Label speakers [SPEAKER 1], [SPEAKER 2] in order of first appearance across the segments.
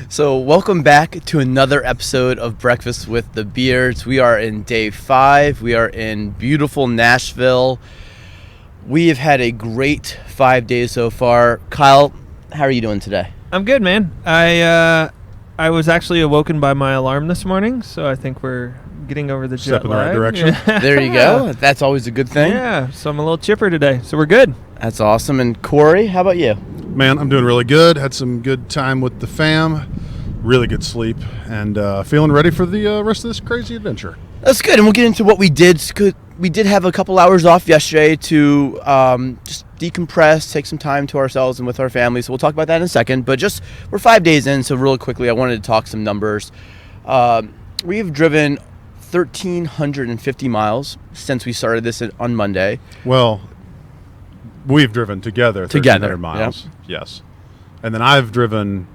[SPEAKER 1] So welcome back to another episode of Breakfast with the Beards. We are in day 5. We are in beautiful Nashville. We have had a great 5 days so far. Kyle, how are you doing today?
[SPEAKER 2] I'm good, man. I was actually awoken by my alarm this morning, so I think we're getting over the jet lag.
[SPEAKER 3] Step in the right direction.
[SPEAKER 2] Yeah.
[SPEAKER 1] There you go. That's always a good thing.
[SPEAKER 2] Yeah, so I'm a little chipper today, so we're good.
[SPEAKER 1] That's awesome. And Corey, how about you?
[SPEAKER 3] Man, I'm doing really good. Had some good time with the fam. Really good sleep. And feeling ready for the rest of this crazy adventure.
[SPEAKER 1] That's good. And we'll get into what we did. We did have a couple hours off yesterday to just decompress, take some time to ourselves and with our family. So we'll talk about that in a second. But we're 5 days in, so really quickly, I wanted to talk some numbers. We've driven 1,350 miles since we started this on Monday.
[SPEAKER 3] Well, we've driven together 1,300 miles.
[SPEAKER 1] Yep.
[SPEAKER 3] Yes. And then I've driven,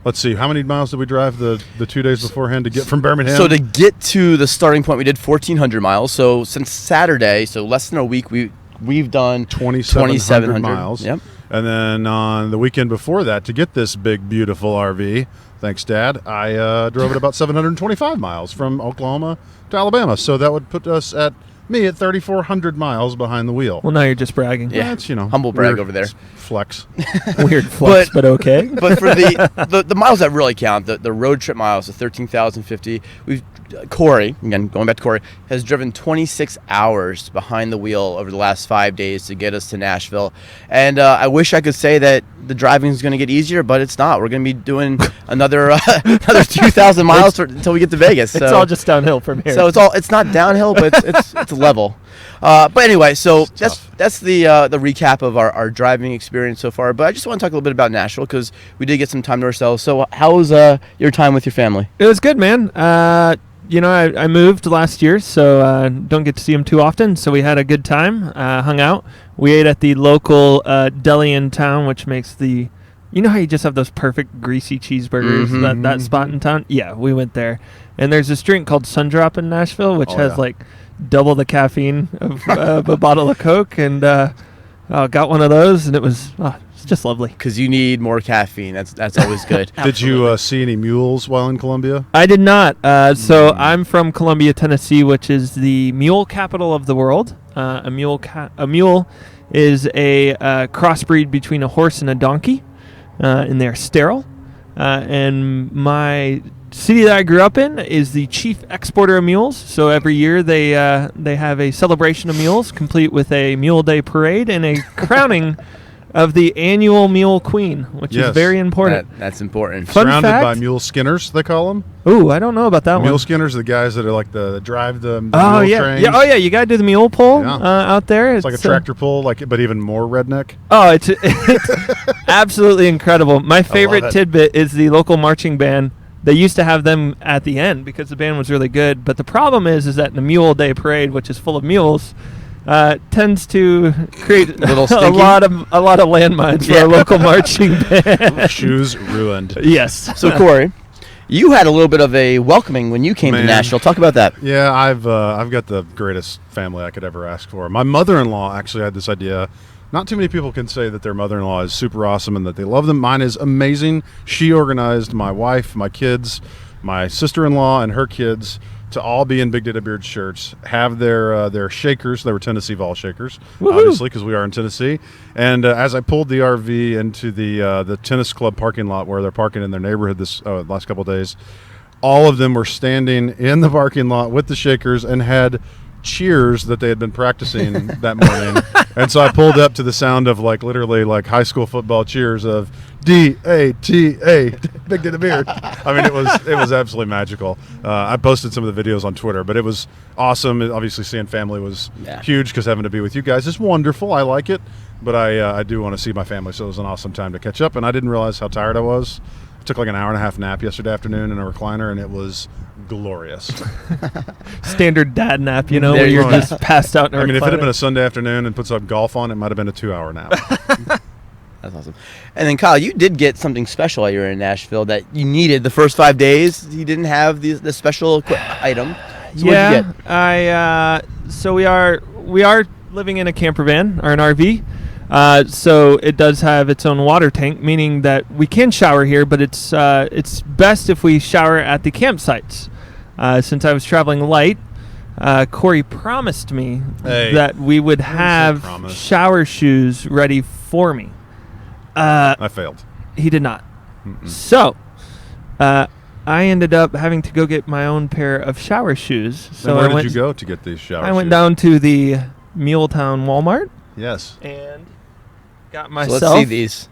[SPEAKER 3] let's see, how many miles did we drive the 2 days beforehand to get from Birmingham?
[SPEAKER 1] So to get to the starting point, we did 1,400 miles. So since Saturday, so less than a week, we've done 2,700
[SPEAKER 3] miles.
[SPEAKER 1] Yep.
[SPEAKER 3] And then on the weekend before that, to get this big, beautiful RV, thanks, Dad, I drove it about 725 miles from Oklahoma to Alabama. So that would put us at 3,400 miles behind the wheel.
[SPEAKER 2] Well, now you're just bragging.
[SPEAKER 1] Yeah,
[SPEAKER 3] that's,
[SPEAKER 1] humble brag over there.
[SPEAKER 3] Flex.
[SPEAKER 2] Weird flex, but okay.
[SPEAKER 1] But for the miles that really count, the road trip miles, the 13,050, Corey, again, going back to Corey, has driven 26 hours behind the wheel over the last 5 days to get us to Nashville. And I wish I could say that the driving is going to get easier, but it's not. We're going to be doing another 2,000 miles until we get to Vegas.
[SPEAKER 2] It's all just downhill from here.
[SPEAKER 1] So it's not downhill, but it's level. But anyway, so that's the recap of our driving experience so far. But I just want to talk a little bit about Nashville because we did get some time to ourselves. So how was your time with your family?
[SPEAKER 2] It was good, man. I moved last year, so don't get to see him too often. So we had a good time, hung out. We ate at the local deli in town, which makes you know how you just have those perfect greasy cheeseburgers, that spot in town? Yeah, we went there. And there's this drink called Sundrop in Nashville, which has like double the caffeine of a bottle of Coke. And got one of those, and it's just lovely.
[SPEAKER 1] Because you need more caffeine. That's always good.
[SPEAKER 3] Did you see any mules while in Columbia?
[SPEAKER 2] I did not. So I'm from Columbia, Tennessee, which is the mule capital of the world. A mule is a crossbreed between a horse and a donkey, and they're sterile. And my city that I grew up in is the chief exporter of mules. So every year they have a celebration of mules, complete with a Mule Day Parade and a crowning of the annual Mule Queen, which is very important.
[SPEAKER 1] That's important.
[SPEAKER 3] Surrounded by mule skinners, they call them.
[SPEAKER 2] Ooh, I don't know about that one.
[SPEAKER 3] Mule skinners are the guys that are like drive the mule trains.
[SPEAKER 2] Yeah. Oh, yeah. You got to do the mule pull out there.
[SPEAKER 3] It's like a tractor pull, but even more redneck.
[SPEAKER 2] Oh, it's absolutely incredible. My favorite tidbit is the local marching band. They used to have them at the end because the band was really good. But the problem is that the Mule Day Parade, which is full of mules, tends to create a lot of landmines for our local marching band.
[SPEAKER 3] Shoes ruined.
[SPEAKER 2] Yes.
[SPEAKER 1] So Corey, you had a little bit of a welcoming when you came to Nashville. Talk about that.
[SPEAKER 3] Yeah, I've got the greatest family I could ever ask for. My mother-in-law actually had this idea. Not too many people can say that their mother-in-law is super awesome and that they love them. Mine is amazing. She organized my wife, my kids, my sister-in-law, and her kids to all be in Big Data Beard shirts, have their shakers. They were Tennessee Vol shakers, obviously, because we are in Tennessee. And as I pulled the RV into the tennis club parking lot where they're parking in their neighborhood this last couple of days, all of them were standing in the parking lot with the shakers and had cheers that they had been practicing that morning. And so I pulled up to the sound of literally high school football cheers of D-A-T-A, Big Data Beard. I mean, it was absolutely magical. I posted some of the videos on Twitter, but it was awesome. Obviously, seeing family was huge because having to be with you guys is wonderful. I like it, but I do want to see my family, so it was an awesome time to catch up. And I didn't realize how tired I was. I took an hour and a half nap yesterday afternoon in a recliner, and it was glorious.
[SPEAKER 2] Standard dad nap, where you're just passed out in a recliner.
[SPEAKER 3] If it had been a Sunday afternoon and put some golf on, it might have been a 2-hour nap.
[SPEAKER 1] That's awesome. And then, Kyle, you did get something special while you were in Nashville that you needed the first 5 days. You didn't have the special item. So what did you get?
[SPEAKER 2] So we are living in a camper van or an RV. So it does have its own water tank, meaning that we can shower here, but it's best if we shower at the campsites. Since I was traveling light, Corey promised me that we would have shower shoes ready for me.
[SPEAKER 3] I failed.
[SPEAKER 2] He did not. So I ended up having to go get my own pair of shower shoes. So
[SPEAKER 3] and where did you go to get these shower shoes?
[SPEAKER 2] I went down to the Muletown Walmart.
[SPEAKER 3] Yes.
[SPEAKER 2] And got myself
[SPEAKER 1] let's see these.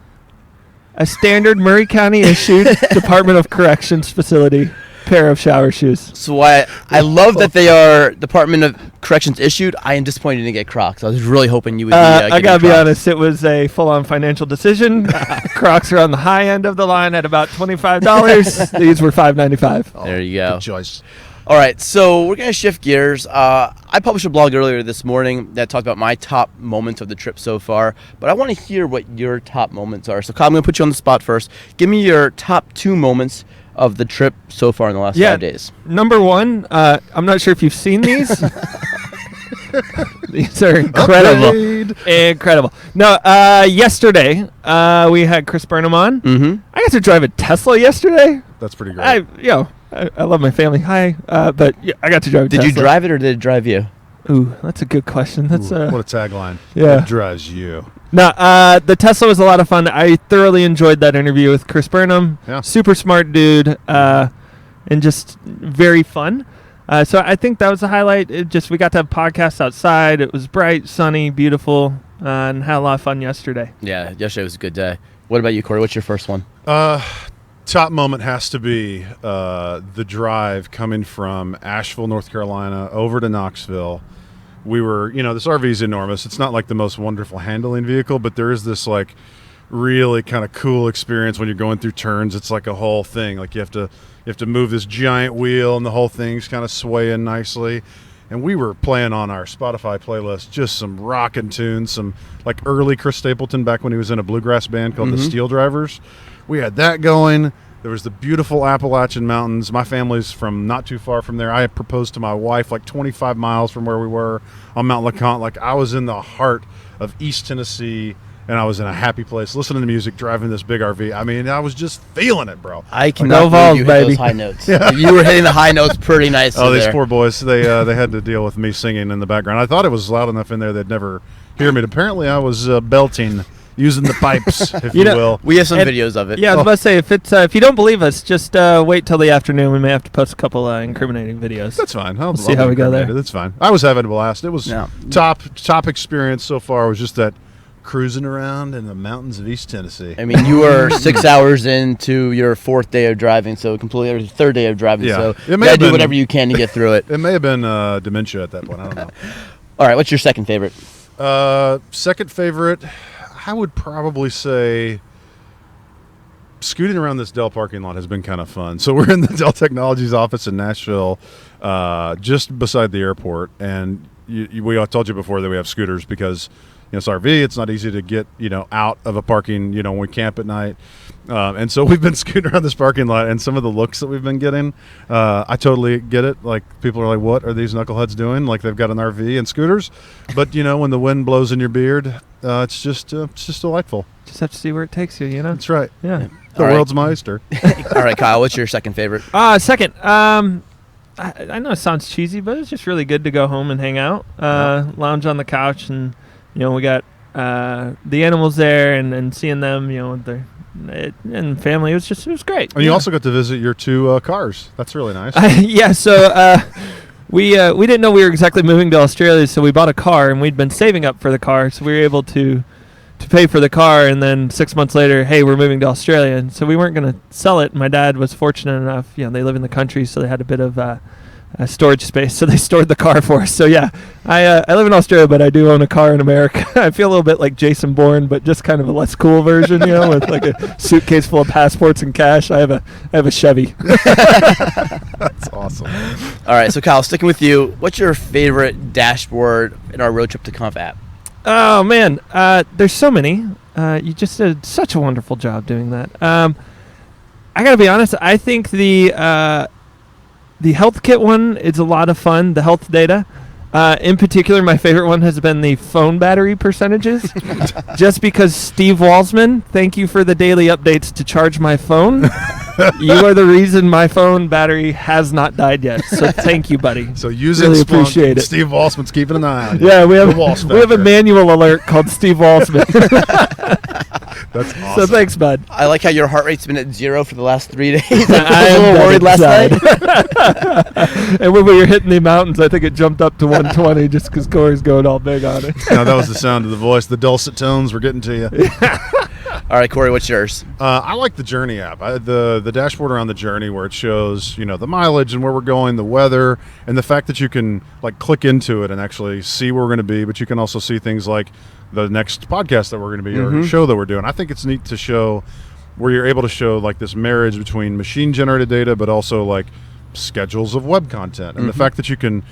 [SPEAKER 2] A standard Murray County issued Department of Corrections facility pair of shower shoes.
[SPEAKER 1] So I love that they are Department of Corrections issued. I am disappointed you didn't get Crocs. I was really hoping you would.
[SPEAKER 2] I gotta be honest, it was a full-on financial decision. Crocs are on the high end of the line at about $25. These were $5.95.
[SPEAKER 1] There you go.
[SPEAKER 3] Good choice.
[SPEAKER 1] All right, so we're going to shift gears. I published a blog earlier this morning that talked about my top moments of the trip so far, but I want to hear what your top moments are. So, Kyle, I'm going to put you on the spot first. Give me your top 2 moments of the trip so far in the last 5 days.
[SPEAKER 2] Number 1, I'm not sure if you've seen these. These are incredible. Incredible. No, yesterday we had Chris Burnham on.
[SPEAKER 1] Mm-hmm.
[SPEAKER 2] I got to drive a Tesla yesterday.
[SPEAKER 3] That's pretty great.
[SPEAKER 2] I love my family. Hi. But yeah, I got to drive a Tesla.
[SPEAKER 1] Did you drive it or did it drive you?
[SPEAKER 2] Ooh, that's a good question. That's
[SPEAKER 3] what a tagline.
[SPEAKER 2] Yeah.
[SPEAKER 3] It drives you.
[SPEAKER 2] No, the Tesla was a lot of fun. I thoroughly enjoyed that interview with Chris Burnham.
[SPEAKER 3] Yeah.
[SPEAKER 2] Super smart dude, and just very fun. So I think that was the highlight. We got to have podcasts outside. It was bright, sunny, beautiful, and had a lot of fun yesterday.
[SPEAKER 1] Yeah, yesterday was a good day. What about you, Corey? What's your first one?
[SPEAKER 3] Top moment has to be the drive coming from Asheville, North Carolina, over to Knoxville. We were, this RV is enormous. It's not like the most wonderful handling vehicle, but there is this like really kind of cool experience when you're going through turns. It's like a whole thing. Like you have to move this giant wheel, and the whole thing's kind of swaying nicely. And we were playing on our Spotify playlist just some rockin' tunes, some like early Chris Stapleton back when he was in a bluegrass band called the Steel Drivers. We had that going. There was the beautiful Appalachian Mountains. My family's from not too far from there. I had proposed to my wife like 25 miles from where we were on Mount LeConte. Like I was in the heart of East Tennessee, and I was in a happy place, listening to music, driving this big RV. I mean, I was just feeling it, bro.
[SPEAKER 1] I cannot believe you hit those high notes. Yeah. You were hitting the high notes pretty nicely.
[SPEAKER 3] Oh, these poor boys, they had to deal with me singing in the background. I thought it was loud enough in there they'd never hear me. Apparently, I was belting, using the pipes, if you will.
[SPEAKER 1] We have some videos of it.
[SPEAKER 2] Yeah, I was about to say, if you don't believe us, just wait till the afternoon. We may have to post a couple incriminating videos.
[SPEAKER 3] That's fine. I'll
[SPEAKER 2] see how we go there.
[SPEAKER 3] That's fine. I was having a blast. It was top experience so far. Was just that cruising around in the mountains of East Tennessee.
[SPEAKER 1] I mean, you were 6 hours into your 4th day of driving, so completely, or 3rd day of driving.
[SPEAKER 3] Yeah.
[SPEAKER 1] So
[SPEAKER 3] You
[SPEAKER 1] you gotta do whatever you can to get through it.
[SPEAKER 3] It may have been dementia at that point. I don't know.
[SPEAKER 1] All right, what's your second favorite?
[SPEAKER 3] Second favorite, I would probably say scooting around this Dell parking lot has been kind of fun. So we're in the Dell Technologies office in Nashville, just beside the airport. And we all told you before that we have scooters because it's RV. It's not easy to get, out of a parking, when we camp at night. And so we've been scooting around this parking lot, and some of the looks that we've been getting, I totally get it. Like, people are like, what are these knuckleheads doing? Like, they've got an RV and scooters. But, when the wind blows in your beard, it's just delightful.
[SPEAKER 2] Just have to see where it takes you,
[SPEAKER 3] That's right.
[SPEAKER 2] Yeah.
[SPEAKER 3] The world's my oyster.
[SPEAKER 1] All right, Kyle, what's your second favorite?
[SPEAKER 2] Second. I know it sounds cheesy, but it's just really good to go home and hang out, lounge on the couch, and we got the animals there, and seeing them, and family. It was great.
[SPEAKER 3] And you also got to visit your 2 cars. That's really nice.
[SPEAKER 2] Yeah. So we didn't know we were exactly moving to Australia, so we bought a car, and we'd been saving up for the car, so we were able to pay for the car, and then 6 months later, hey, we're moving to Australia, and so we weren't going to sell it. My dad was fortunate enough, they live in the country, so they had a bit of storage space, so they stored the car for us. So yeah, I live in Australia, but I do own a car in America. I feel a little bit like Jason Bourne, but just kind of a less cool version, with like a suitcase full of passports and cash. I have a Chevy.
[SPEAKER 3] That's awesome.
[SPEAKER 1] All right, so Kyle, sticking with you, what's your favorite dashboard in our road trip to Conf app?
[SPEAKER 2] Oh man, there's so many. You just did such a wonderful job doing that. I gotta be honest. I think the health kit one is a lot of fun. The health data. In particular, my favorite one has been the phone battery percentages. Just because Steve Walsman, thank you for the daily updates to charge my phone. You are the reason my phone battery has not died yet. So thank you, buddy.
[SPEAKER 3] So using
[SPEAKER 2] really
[SPEAKER 3] Splunk,
[SPEAKER 2] appreciate it.
[SPEAKER 3] Steve Walsman's keeping an eye on you.
[SPEAKER 2] Yeah, we have a
[SPEAKER 3] factor.
[SPEAKER 2] manual alert called Steve Walsman.
[SPEAKER 3] That's awesome.
[SPEAKER 2] So thanks, bud.
[SPEAKER 1] I like how your heart rate's been at 0 for the last 3 days.
[SPEAKER 2] I
[SPEAKER 1] I was a
[SPEAKER 2] am
[SPEAKER 1] little worried last
[SPEAKER 2] dead
[SPEAKER 1] night.
[SPEAKER 2] And when we were hitting the mountains, I think it jumped up to 120 just because Corey's going all big on it.
[SPEAKER 3] No, that was the sound of the voice. The dulcet tones were getting to you.
[SPEAKER 1] All right, Corey, what's yours?
[SPEAKER 3] I like the Journey app. The dashboard around the Journey where it shows, the mileage and where we're going, the weather, and the fact that you can click into it and actually see where we're going to be, but you can also see things like the next podcast that we're going to be or show that we're doing. I think it's neat to show where you're able to show this marriage between machine generated data, but also schedules of web content, and the fact that you can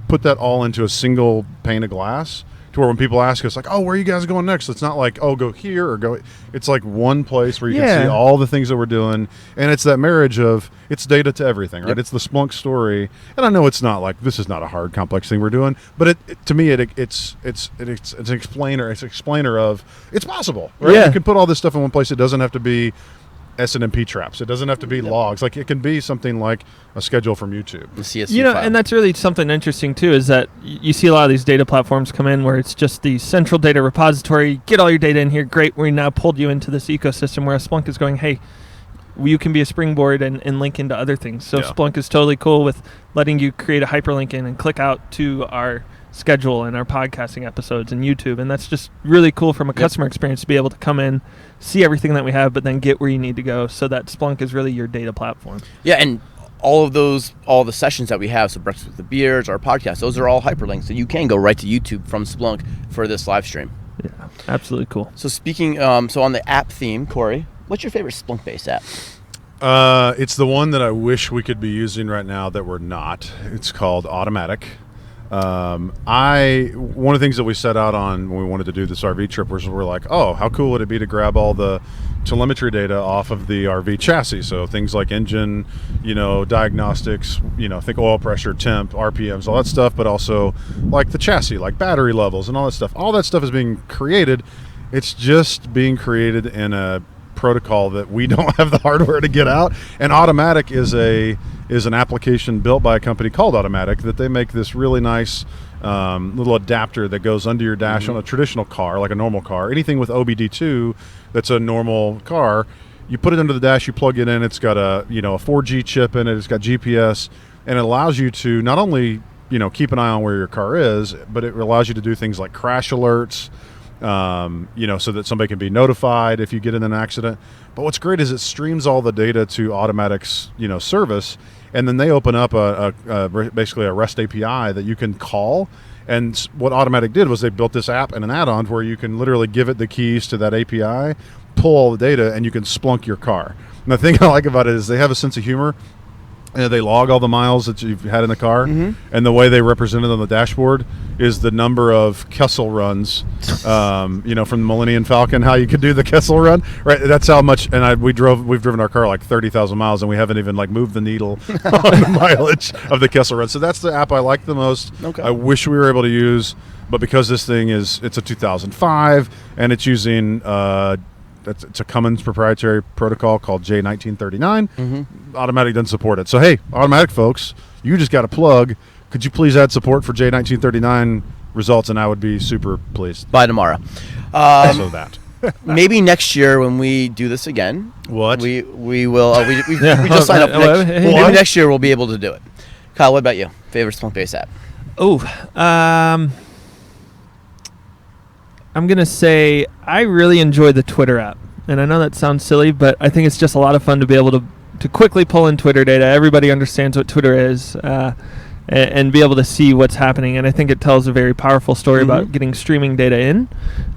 [SPEAKER 3] put that all into a single pane of glass. To where when people ask us, oh, where are you guys going next? It's not go here or go. It's one place where you can see all the things that we're doing. And it's that marriage of it's data to everything, right? Yep. It's the Splunk story. And I know it's not this is not a hard, complex thing we're doing. But to me, it's an explainer. It's an explainer of it's possible, right?
[SPEAKER 2] Yeah.
[SPEAKER 3] You can put all this stuff in one place. It doesn't have to be SNMP traps. It doesn't have to be logs. It can be something like a schedule from YouTube.
[SPEAKER 1] The CSV file.
[SPEAKER 2] And that's really something interesting too, is that you see a lot of these data platforms come in where it's just the central data repository, get all your data in here, great, we now pulled you into this ecosystem, where Splunk is going, hey, you can be a springboard and link into other things. So Splunk is totally cool with letting you create a hyperlink in and click out to our schedule and our podcasting episodes and YouTube, and that's just really cool from a customer experience to be able to come in, see everything that we have, but then get where you need to go, so that Splunk is really your data platform.
[SPEAKER 1] Yeah, and all the sessions that we have, so Breakfast with the Beers, our podcast, those are all hyperlinks, so you can go right to YouTube from Splunk for this live stream.
[SPEAKER 2] Yeah, absolutely cool.
[SPEAKER 1] So speaking, so on the app theme, Corey, what's your favorite Splunk-based app?
[SPEAKER 3] It's the one that I wish we could be using right now that we're not. It's called Automatic. One of the things that we set out on when we wanted to do this RV trip was we're like, oh, how cool would it be to grab all the telemetry data off of the RV chassis? So things like engine, diagnostics, think oil pressure, temp, RPMs, all that stuff, but also the chassis, battery levels and all that stuff. All that stuff is being created. It's just being created in a protocol that we don't have the hardware to get out. And Automatic is an application built by a company called Automatic that they make this really nice little adapter that goes under your dash on a traditional car, like a normal car. Anything with OBD2 that's a normal car, you put it under the dash, you plug it in, it's got a 4G chip in it, it's got GPS, and it allows you to not only keep an eye on where your car is, but it allows you to do things like crash alerts, so that somebody can be notified if you get in an accident. But what's great is it streams all the data to Automatic's, service, and then they open up basically a REST API that you can call. And what Automatic did was they built this app and an add-on where you can literally give it the keys to that API, pull all the data, and you can Splunk your car. And the thing I like about it is they have a sense of humor. They log all the miles that you've had in the car, and the way they represent it on the dashboard is the number of Kessel runs, from the Millennium Falcon, how you could do the Kessel run, right? That's how much. And we've driven our car 30,000 miles, and we haven't even moved the needle on the mileage of the Kessel run. So that's the app I like the most. Okay. I wish we were able to use, but because this thing it's a 2005 and it's using. It's a Cummins proprietary protocol called J1939. Automatic doesn't support it. So, hey, Automatic folks, you just got a plug. Could you please add support for J1939 results? And I would be super pleased.
[SPEAKER 1] By tomorrow.
[SPEAKER 3] So that.
[SPEAKER 1] Maybe next year when we do this again.
[SPEAKER 3] What?
[SPEAKER 1] We will. We just signed up. Maybe next year we'll be able to do it. Kyle, what about you? Favorite Splunk-based app?
[SPEAKER 2] I'm going to say I really enjoy the Twitter app. And I know that sounds silly, but I think it's just a lot of fun to be able to quickly pull in Twitter data. Everybody understands what Twitter is and be able to see what's happening. And I think it tells a very powerful story about getting streaming data in.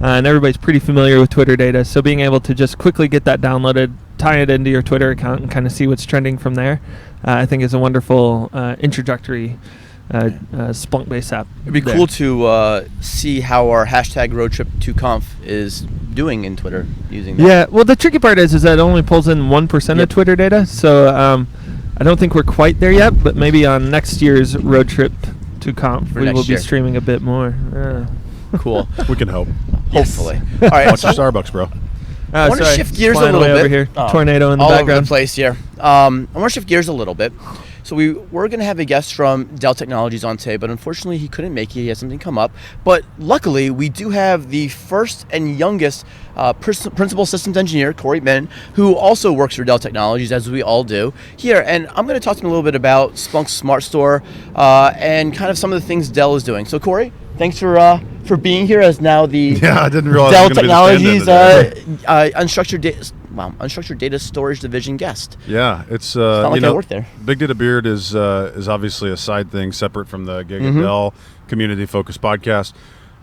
[SPEAKER 2] And everybody's pretty familiar with Twitter data. So being able to just quickly get that downloaded, tie it into your Twitter account, and kind of see what's trending from there, I think is a wonderful introductory Splunk-based app.
[SPEAKER 1] It'd be cool to see how our #roadtrip2conf is doing in Twitter using that.
[SPEAKER 2] Yeah, well, the tricky part is that it only pulls in 1% of Twitter data, so I don't think we're quite there yet, but maybe on next year's road trip to conf.
[SPEAKER 1] For
[SPEAKER 2] We
[SPEAKER 1] next
[SPEAKER 2] will be
[SPEAKER 1] year.
[SPEAKER 2] streaming a bit more.
[SPEAKER 1] Cool.
[SPEAKER 3] We can hope.
[SPEAKER 1] Hopefully. All right.
[SPEAKER 3] What's your Starbucks, bro?
[SPEAKER 1] I want to shift gears a
[SPEAKER 2] Flying
[SPEAKER 1] little
[SPEAKER 2] away
[SPEAKER 1] bit.
[SPEAKER 2] over here.
[SPEAKER 1] Oh,
[SPEAKER 2] Tornado in the
[SPEAKER 1] all over
[SPEAKER 2] background.
[SPEAKER 1] the place here. I want to shift gears a little bit. So we're going to have a guest from Dell Technologies on today, but unfortunately he couldn't make it. He had something come up. But luckily, we do have the first and youngest principal systems engineer, Corey Min, who also works for Dell Technologies, as we all do here. And I'm going to talk to him a little bit about Splunk's SmartStore and kind of some of the things Dell is doing. So Corey, thanks for being here as now the
[SPEAKER 3] I didn't realize
[SPEAKER 1] Dell
[SPEAKER 3] I was gonna be the
[SPEAKER 1] Technologies
[SPEAKER 3] stand-in
[SPEAKER 1] unstructured data storage division guest.
[SPEAKER 3] Yeah, it's
[SPEAKER 1] not like I work there.
[SPEAKER 3] Big Data Beard is obviously a side thing separate from the Gig at Dell community focused podcast.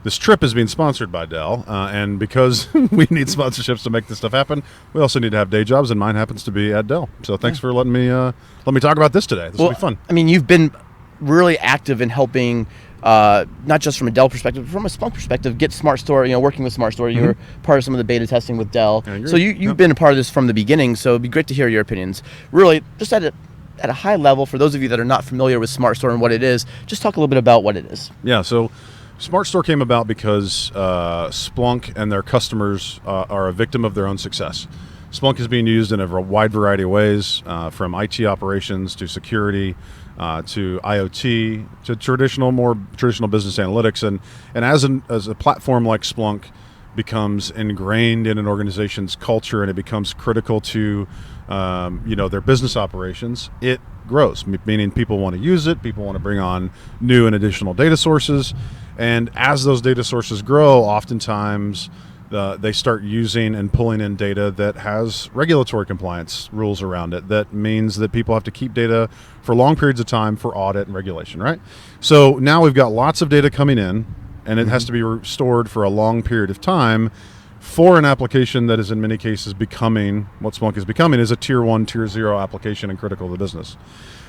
[SPEAKER 3] This trip is being sponsored by Dell, and because we need sponsorships to make this stuff happen, we also need to have day jobs, and mine happens to be at Dell. So thanks for letting me talk about this today. This will be fun.
[SPEAKER 1] I mean, you've been really active in helping. Not just from a Dell perspective, but from a Splunk perspective, get SmartStore, working with SmartStore. You were part of some of the beta testing with Dell. So you've been a part of this from the beginning, so it'd be great to hear your opinions. Really, just at a high level, for those of you that are not familiar with SmartStore and what it is, just talk a little bit about what it is.
[SPEAKER 3] Yeah, so SmartStore came about because Splunk and their customers are a victim of their own success. Splunk is being used in a wide variety of ways, from IT operations to security, to IoT, to more traditional business analytics, and as a platform like Splunk becomes ingrained in an organization's culture and it becomes critical to their business operations, it grows. Meaning people want to use it, people want to bring on new and additional data sources, and as those data sources grow, oftentimes they start using and pulling in data that has regulatory compliance rules around it. That means that people have to keep data for long periods of time for audit and regulation, right? So now we've got lots of data coming in, and it has to be stored for a long period of time for an application that is in many cases becoming, what Splunk is becoming, is a tier 1, tier 0 application and critical to the business.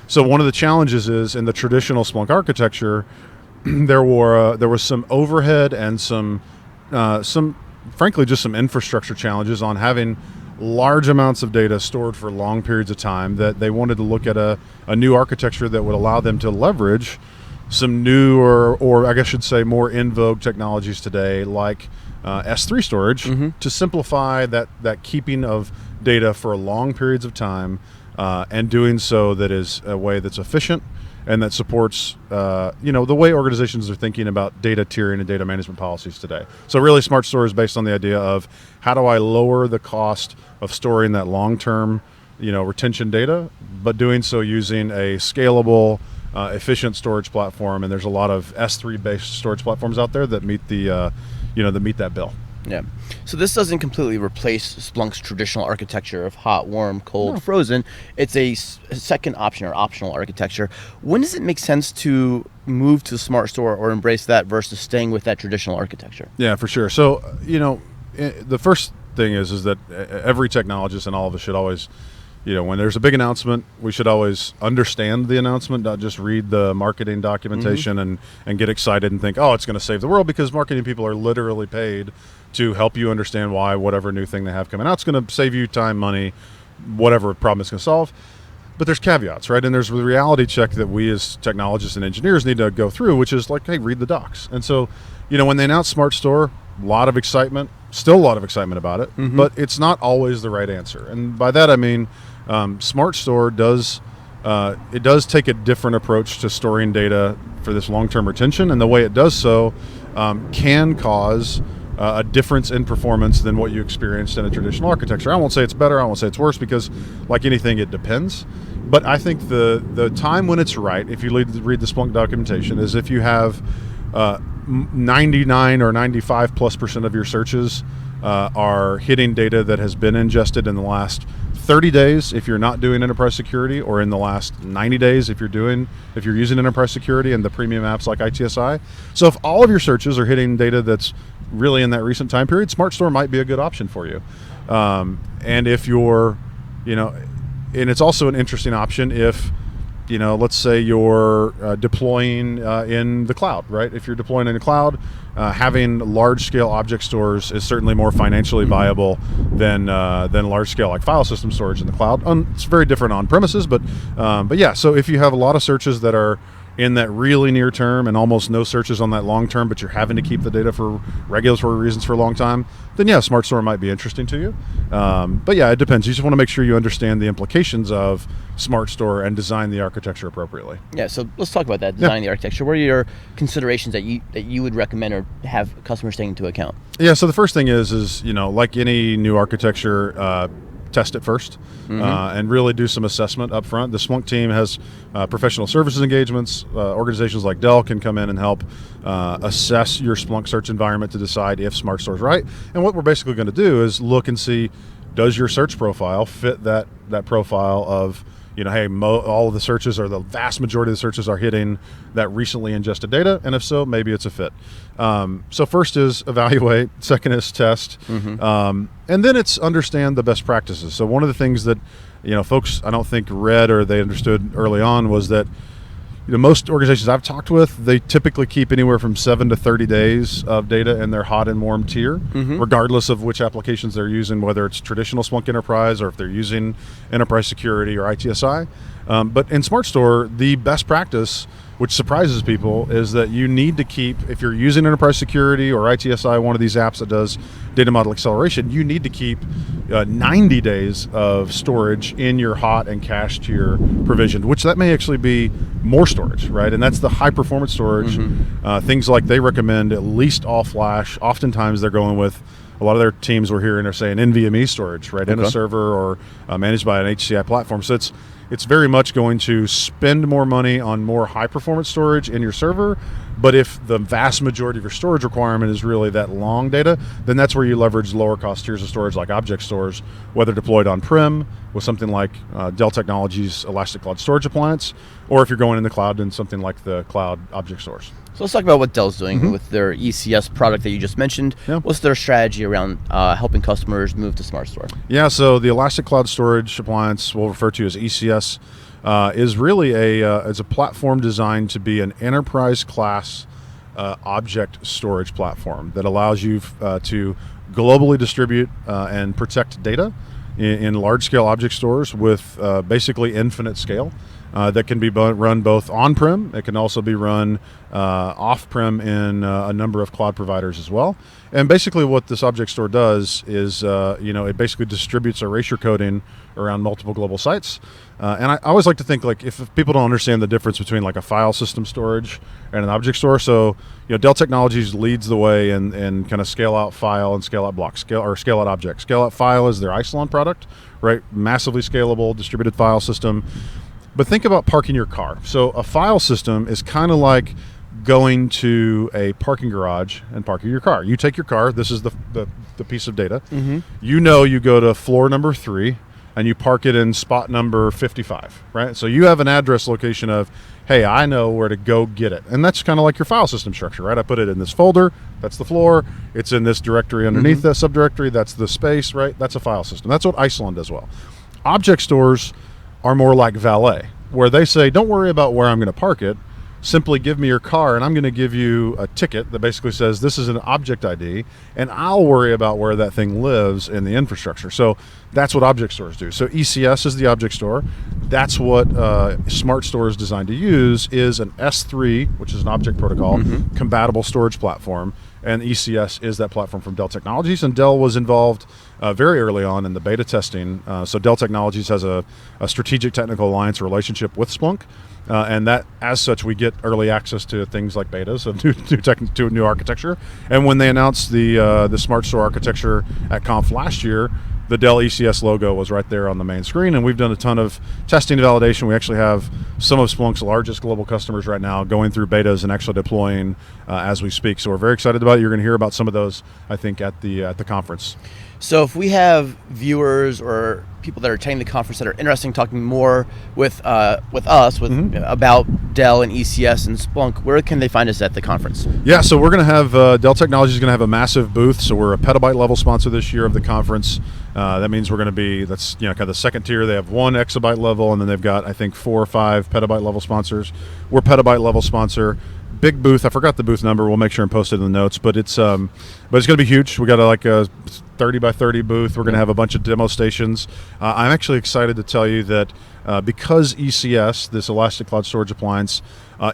[SPEAKER 3] So one of the challenges is in the traditional Splunk architecture, there was some overhead and some frankly, just some infrastructure challenges on having large amounts of data stored for long periods of time, that they wanted to look at a new architecture that would allow them to leverage some new or I guess I should say more in vogue technologies today, like S3 storage, to simplify that keeping of data for long periods of time, and doing so that is a way that's efficient and that supports the way organizations are thinking about data tiering and data management policies today. So really SmartStore is based on the idea of how do I lower the cost of storing that long-term retention data, but doing so using a scalable, efficient storage platform. And there's a lot of S3 based storage platforms out there that meet that bill.
[SPEAKER 1] Yeah. So this doesn't completely replace Splunk's traditional architecture of hot, warm, cold, frozen. It's a second option or optional architecture. When does it make sense to move to SmartStore or embrace that versus staying with that traditional architecture?
[SPEAKER 3] Yeah, for sure. So, the first thing is that every technologist and all of us should always, when there's a big announcement, we should always understand the announcement, not just read the marketing documentation and get excited and think, oh, it's going to save the world, because marketing people are literally paid to help you understand why whatever new thing they have coming out is going to save you time, money, whatever problem it's going to solve. But there's caveats, right? And there's the reality check that we as technologists and engineers need to go through, which is like, hey, read the docs. And so, when they announced SmartStore, a lot of excitement, still a lot of excitement about it, but it's not always the right answer. And by that I mean, SmartStore does take a different approach to storing data for this long-term retention, and the way it does so can cause a difference in performance than what you experienced in a traditional architecture. I won't say it's better, I won't say it's worse, because like anything, it depends. But I think the time when it's right, if you read the Splunk documentation, is if you have 99 or 95+% of your searches are hitting data that has been ingested in the last 30 days if you're not doing enterprise security, or in the last 90 days if you're using enterprise security and the premium apps like ITSI. So if all of your searches are hitting data that's really in that recent time period, SmartStore might be a good option for you. And if you're, and it's also an interesting option if, let's say you're deploying in the cloud, right? If you're deploying in the cloud, having large-scale object stores is certainly more financially viable than large-scale like file system storage in the cloud. It's very different on premises, but yeah. So if you have a lot of searches that are in that really near term and almost no searches on that long term, but you're having to keep the data for regulatory reasons for a long time, then yeah, SmartStore might be interesting to you. But yeah, it depends. You just want to make sure you understand the implications of SmartStore and design the architecture appropriately.
[SPEAKER 1] Yeah, so let's talk about that, designing the architecture. What are your considerations that you would recommend or have customers take into account?
[SPEAKER 3] Yeah, so the first thing is like any new architecture, test it first and really do some assessment up front. The Splunk team has professional services engagements. Organizations like Dell can come in and help assess your Splunk search environment to decide if SmartStore is right. And what we're basically going to do is look and see, does your search profile fit that profile of, hey, all of the searches or the vast majority of the searches are hitting that recently ingested data, and if so, maybe it's a fit. So first is evaluate, second is test, and then it's understand the best practices. So one of the things that folks I don't think read or they understood early on was that most organizations I've talked with, they typically keep anywhere from 7 to 30 days of data in their hot and warm tier, regardless of which applications they're using, whether it's traditional Splunk Enterprise or if they're using Enterprise Security or ITSI. But in SmartStore, the best practice, which surprises people, is that you need to keep, if you're using Enterprise Security or ITSI, one of these apps that does data model acceleration, you need to keep 90 days of storage in your hot and cache tier provisioned, which that may actually be more storage, right? And that's the high performance storage. Things like they recommend at least all flash. Oftentimes they're going with, a lot of their teams we're hearing are saying NVMe storage, right? In a server or managed by an HCI platform. So it's very much going to spend more money on more high performance storage in your server. But if the vast majority of your storage requirement is really that long data, then that's where you leverage lower cost tiers of storage like object stores, whether deployed on-prem with something like Dell Technologies Elastic Cloud Storage Appliance, or if you're going in the cloud in something like the cloud object stores.
[SPEAKER 1] So let's talk about what Dell's doing with their ECS product that you just mentioned. Yeah. What's their strategy around helping customers move to SmartStore? Yeah,
[SPEAKER 3] so the Elastic Cloud Storage Appliance, we'll refer to as ECS, is really it's a platform designed to be an enterprise class object storage platform that allows you to globally distribute and protect data in large-scale object stores with basically infinite scale. That can be run both on-prem. It can also be run off-prem in a number of cloud providers as well. And basically what this object store does is, it basically distributes erasure coding around multiple global sites. And I always like to think, like, if people don't understand the difference between like a file system storage and an object store. So, Dell Technologies leads the way in kind of scale out file and scale out block, scale out object. Scale out file is their Isilon product, right? Massively scalable distributed file system. But think about parking your car. So a file system is kind of like going to a parking garage and parking your car. You take your car. This is the piece of data. You go to floor number 3 and you park it in spot number 55, right? So you have an address location of, hey, I know where to go get it. And that's kind of like your file system structure, right? I put it in this folder. That's the floor. It's in this directory underneath that subdirectory. That's the space, right? That's a file system. That's what Isilon does well. Object stores are more like valet, where they say, don't worry about where I'm going to park it. Simply give me your car, and I'm going to give you a ticket that basically says this is an object ID, and I'll worry about where that thing lives in the infrastructure. So that's what object stores do. So ECS is the object store. That's what SmartStore is designed to use, is an S3, which is an object protocol, compatible storage platform. And ECS is that platform from Dell Technologies, and Dell was involved very early on in the beta testing. So Dell Technologies has a strategic technical alliance relationship with Splunk, and that, as such, we get early access to things like betas of new architecture. And when they announced the SmartStore architecture at conf last year, the Dell ECS logo was right there on the main screen, and we've done a ton of testing and validation. We actually have some of Splunk's largest global customers right now going through betas and actually deploying as we speak. So we're very excited about it. You're going to hear about some of those, I think, at the conference.
[SPEAKER 1] So if we have viewers or people that are attending the conference that are interested in talking more with us about Dell and ECS and Splunk, where can they find us at the conference? Yeah, so we're going to have Dell Technologies is going to have a massive booth. So we're a petabyte level sponsor this year of the conference. That means we're going to be, that's kind of the second tier. They have 1 exabyte level, and then they've got, I think, 4 or 5 petabyte level sponsors. We're petabyte level sponsor. Big booth. I forgot the booth number. We'll make sure and post it in the notes. But it's going to be huge. We got a 30 by 30 booth. We're going to have a bunch of demo stations. I'm actually excited to tell you that
[SPEAKER 3] because ECS, this Elastic Cloud Storage Appliance,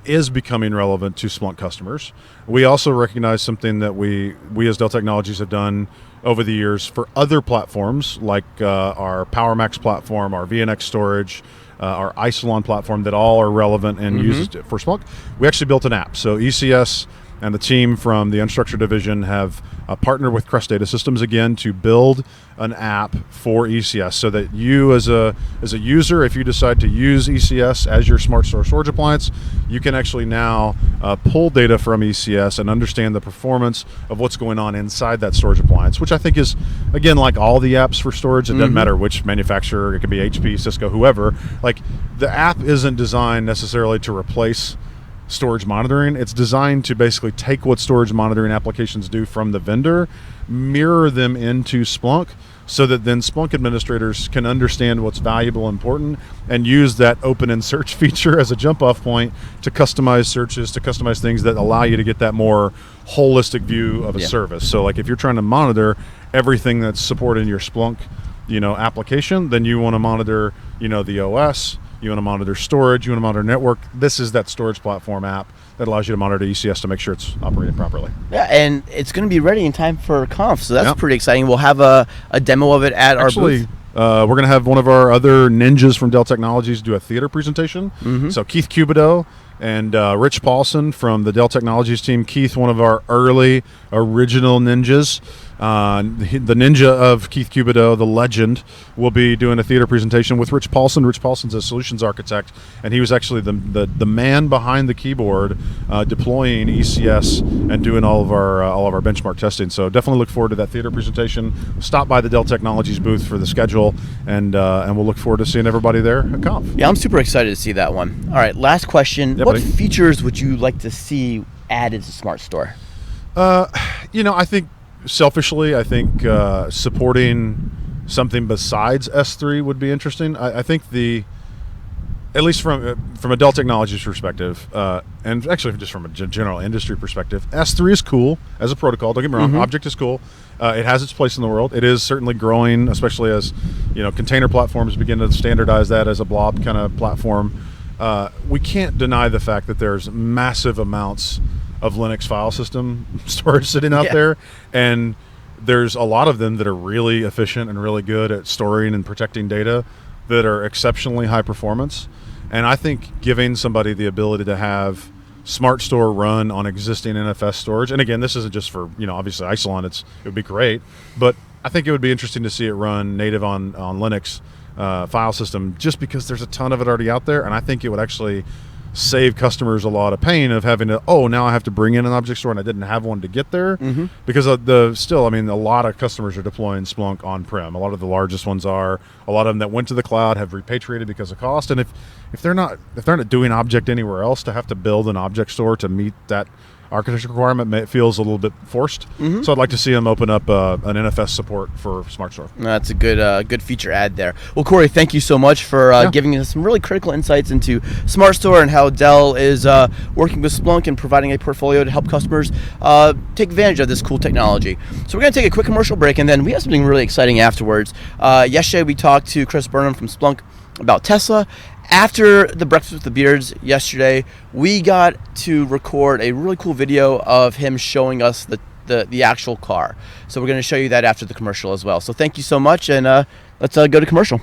[SPEAKER 3] is becoming relevant to Splunk customers. We also recognize something that we as Dell Technologies have done over the years for other platforms, like our PowerMax platform, our VNX storage, our Isilon platform, that all are relevant and used for Splunk. We actually built an app. So ECS and the team from the Unstructured division have partnered with Crest Data Systems again to build an app for ECS, so that you as a user, if you decide to use ECS as your SmartStore storage appliance, you can actually now pull data from ECS and understand the performance of what's going on inside that storage appliance, which I think is, again, like all the apps for storage, it doesn't matter which manufacturer, it could be HP, Cisco, whoever. Like, the app isn't designed necessarily to replace storage monitoring. It's designed to basically take what storage monitoring applications do from the vendor, mirror them into Splunk, so that then Splunk administrators can understand what's valuable and important and use that open-end search feature as a jump-off point to customize searches, to customize things that allow you to get that more holistic view of a service. So like if you're trying to monitor everything that's supported in your Splunk, application, then you want to monitor, the OS, you want to monitor storage, you want to monitor network. This is that storage platform app that allows you to monitor ECS to make sure it's operating properly.
[SPEAKER 1] Yeah, and it's going to be ready in time for conf, so that's pretty exciting. We'll have a demo of it at our booth.
[SPEAKER 3] We're going to have one of our other ninjas from Dell Technologies do a theater presentation. So Keith Cubido and Rich Paulson from the Dell Technologies team. Keith, one of our early original ninjas. The ninja of Keith Cubido, the legend, will be doing a theater presentation with Rich Paulson. Rich Paulson's a solutions architect, and he was actually the man behind the keyboard deploying ECS and doing all of our benchmark testing. So definitely look forward to that theater presentation. Stop by the Dell Technologies booth for the schedule, and we'll look forward to seeing everybody there at Conf.
[SPEAKER 1] Yeah, I'm super excited to see that one. All right, last question.
[SPEAKER 3] Yeah,
[SPEAKER 1] what
[SPEAKER 3] buddy.
[SPEAKER 1] features would you like to see added to SmartStore?
[SPEAKER 3] I think selfishly, supporting something besides S3 would be interesting. I think at least from a Dell Technologies perspective, and actually just from a general industry perspective, S3 is cool as a protocol. Don't get me wrong, Object is cool. It has its place in the world. It is certainly growing, especially as container platforms begin to standardize that as a blob kind of platform. We can't deny the fact that there's massive amounts of Linux file system storage sitting out there, and there's a lot of them that are really efficient and really good at storing and protecting data that are exceptionally high performance. And I think giving somebody the ability to have SmartStore run on existing NFS storage, and again, this isn't just for obviously Isilon, it would be great, but I think it would be interesting to see it run native on Linux file system, just because there's a ton of it already out there, and I think it would actually save customers a lot of pain of having to, now I have to bring in an object store and I didn't have one to get there. Because a lot of customers are deploying Splunk on-prem. A lot of the largest ones are. A lot of them that went to the cloud have repatriated because of cost. And if they're not doing object anywhere else, to have to build an object store to meet that architecture requirement feels a little bit forced. So I'd like to see them open up an NFS support for SmartStore.
[SPEAKER 1] That's a good feature add there. Well, Corey, thank you so much for giving us some really critical insights into SmartStore and how Dell is working with Splunk and providing a portfolio to help customers take advantage of this cool technology. So we're going to take a quick commercial break, and then we have something really exciting afterwards. Yesterday we talked to Chris Burnham from Splunk about Tesla. After the Breakfast with the Beards yesterday, we got to record a really cool video of him showing us the actual car. So we're going to show you that after the commercial as well. So thank you so much, and let's go to commercial.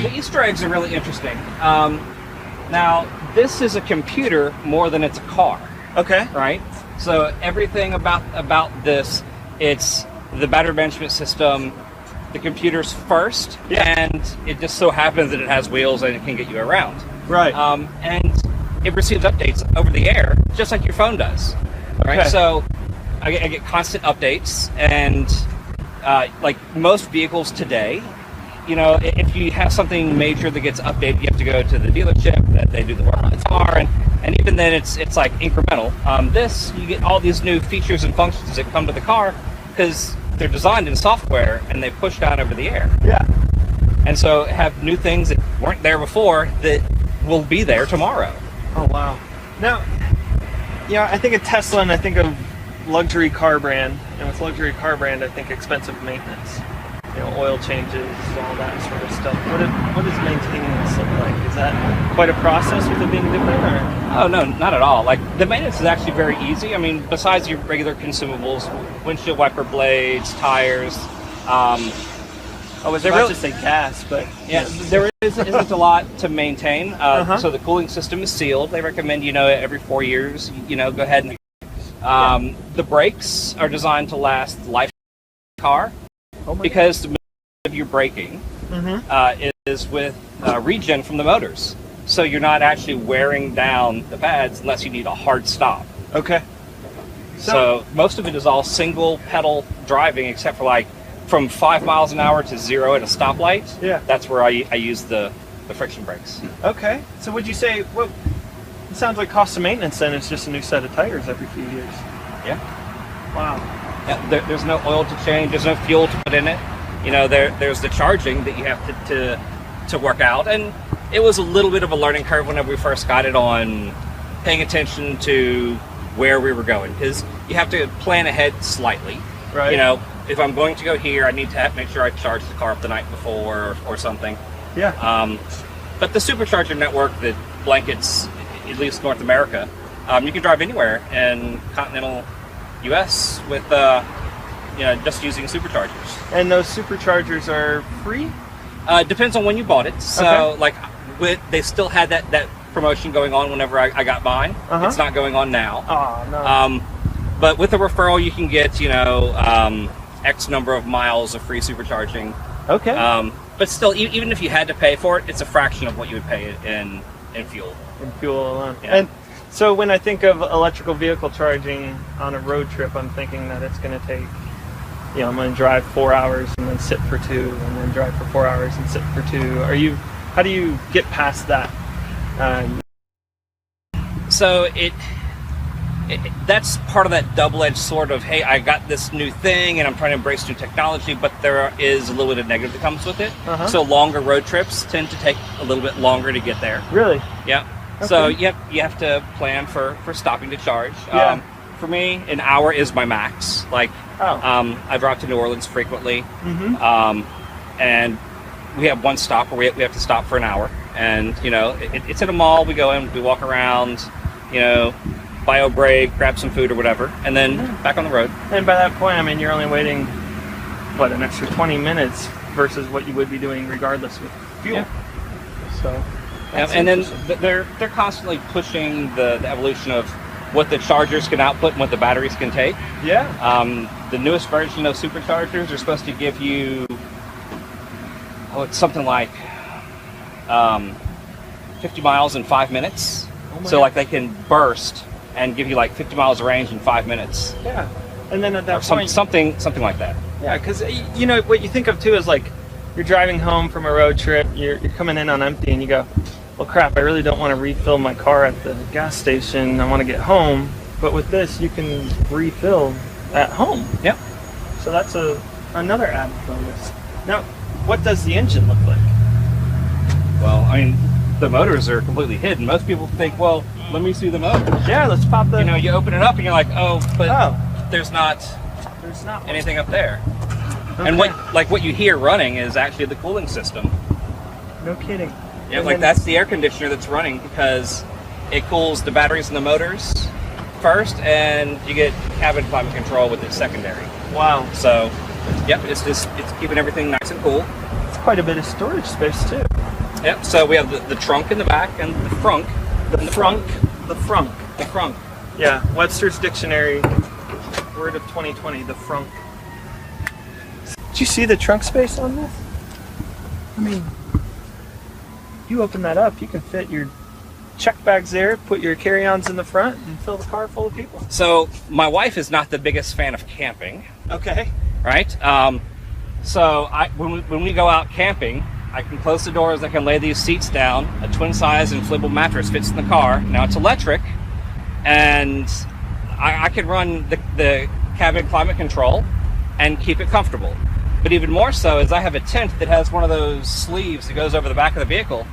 [SPEAKER 4] The Easter eggs are really interesting. Now, this is a computer more than it's a car,
[SPEAKER 2] Okay.
[SPEAKER 4] right? So everything about this, it's the battery management system, the computer's first, and it just so happens that it has wheels and it can get you around.
[SPEAKER 2] Right.
[SPEAKER 4] And it receives updates over the air, just like your phone does. Right.
[SPEAKER 2] Okay.
[SPEAKER 4] So I get constant updates, and like most vehicles today, you know, if you have something major that gets updated, you have to go to the dealership that they do the work on the car, and even then it's like incremental. This, you get all these new features and functions that come to the car because they're designed in software and they push down over the air.
[SPEAKER 2] Yeah.
[SPEAKER 4] And so have new things that weren't there before that will be there tomorrow.
[SPEAKER 2] Oh, wow. Now, I think of Tesla and I think of luxury car brand. And with luxury car brand, I think expensive maintenance. Oil changes, all that sort of stuff. What does maintaining this look like? Is that quite a process with it being different? Or?
[SPEAKER 4] Oh, no, not at all. Like, the maintenance is actually very easy. I mean, besides your regular consumables, windshield wiper blades, tires.
[SPEAKER 2] I was about to say gas, but...
[SPEAKER 4] Yeah, there isn't a lot to maintain. So the cooling system is sealed. They recommend, every 4 years, go ahead and... The brakes are designed to last the life of the car. Because the of your braking is with regen from the motors. So you're not actually wearing down the pads unless you need a hard stop.
[SPEAKER 2] Okay.
[SPEAKER 4] So most of it is all single pedal driving, except for like from 5 miles an hour to 0 at a stoplight.
[SPEAKER 2] Yeah.
[SPEAKER 4] That's where I use the friction brakes.
[SPEAKER 2] Okay. So would you say, well, it sounds like cost of maintenance then it's just a new set of tires every few years.
[SPEAKER 4] Yeah.
[SPEAKER 2] Wow.
[SPEAKER 4] Yeah, there's no oil to change. There's no fuel to put in it. There's the charging that you have to work out, and it was a little bit of a learning curve whenever we first got it on paying attention to where we were going, because you have to plan ahead slightly.
[SPEAKER 2] Right.
[SPEAKER 4] If I'm going to go here, I need to make sure I charge the car up the night before or something.
[SPEAKER 2] Yeah.
[SPEAKER 4] But the supercharger network that blankets at least North America, you can drive anywhere in continental U.S. with just using superchargers.
[SPEAKER 2] And those superchargers are free?
[SPEAKER 4] Depends on when you bought it. So they still had that promotion going on whenever I got mine. It's not going on now.
[SPEAKER 2] Oh, no.
[SPEAKER 4] But with a referral, you can get X number of miles of free supercharging.
[SPEAKER 2] Okay.
[SPEAKER 4] But still, even if you had to pay for it, it's a fraction of what you would pay in fuel.
[SPEAKER 2] In fuel alone.
[SPEAKER 4] Yeah.
[SPEAKER 2] And so when I think of electrical vehicle charging on a road trip, I'm thinking that it's going to take, I'm going to drive 4 hours and then sit for 2, and then drive for 4 hours and sit for 2. How do you get past that?
[SPEAKER 4] So that's part of that double-edged sword of, hey, I got this new thing and I'm trying to embrace new technology, but there is a little bit of negative that comes with it. So longer road trips tend to take a little bit longer to get there.
[SPEAKER 2] Really?
[SPEAKER 4] Yeah.
[SPEAKER 2] Okay.
[SPEAKER 4] So you have to plan for stopping to charge.
[SPEAKER 2] Yeah.
[SPEAKER 4] For me, an hour is my max. Like, I drive to New Orleans frequently, and we have one stop where we have to stop for an hour. And it's at a mall. We go in, we walk around, buy a break, grab some food or whatever, and then back on the road.
[SPEAKER 2] And by that point, you're only waiting an extra 20 minutes versus what you would be doing regardless with fuel.
[SPEAKER 4] Yeah.
[SPEAKER 2] So.
[SPEAKER 4] And then they're constantly pushing the evolution of what the chargers can output and what the batteries can take.
[SPEAKER 2] Yeah.
[SPEAKER 4] The newest version of superchargers are supposed to give you, it's something like 50 miles in 5 minutes. So like they can burst and give you like 50 miles of range in 5 minutes.
[SPEAKER 2] Yeah. And then at that point,
[SPEAKER 4] something like that.
[SPEAKER 2] Yeah, because what you think of too is like you're driving home from a road trip, you're coming in on empty, and you go, well, crap, I really don't want to refill my car at the gas station. I want to get home. But with this, you can refill at home.
[SPEAKER 4] Yep.
[SPEAKER 2] So that's another added bonus. Now, what does the engine look like?
[SPEAKER 4] Well, the motors are completely hidden. Most people think, well, let me see the motors.
[SPEAKER 2] Yeah, let's pop the...
[SPEAKER 4] You open it up and you're like, there's not anything up there. Okay. And what you hear running is actually the cooling system.
[SPEAKER 2] No kidding.
[SPEAKER 4] Yeah, that's the air conditioner that's running because it cools the batteries and the motors first, and you get cabin climate control with it secondary.
[SPEAKER 2] Wow.
[SPEAKER 4] So, yep, it's keeping everything nice and cool.
[SPEAKER 2] It's quite a bit of storage space too.
[SPEAKER 4] Yep. So we have the trunk in the back and the frunk.
[SPEAKER 2] The frunk. The frunk.
[SPEAKER 4] The frunk.
[SPEAKER 2] Yeah. Webster's Dictionary, word of 2020. The frunk. Did you see the trunk space on this? I mean, you open that up, you can fit your check bags there, put your carry-ons in the front, and fill the car full of people.
[SPEAKER 4] So my wife is not the biggest fan of camping.
[SPEAKER 2] Okay.
[SPEAKER 4] Right. So when we go out camping, I can close the doors. I can lay these seats down. A twin-size inflatable mattress fits in the car. Now it's electric, and I can run the cabin climate control and keep it comfortable. But even more so is I have a tent that has one of those sleeves that goes over the back of the vehicle.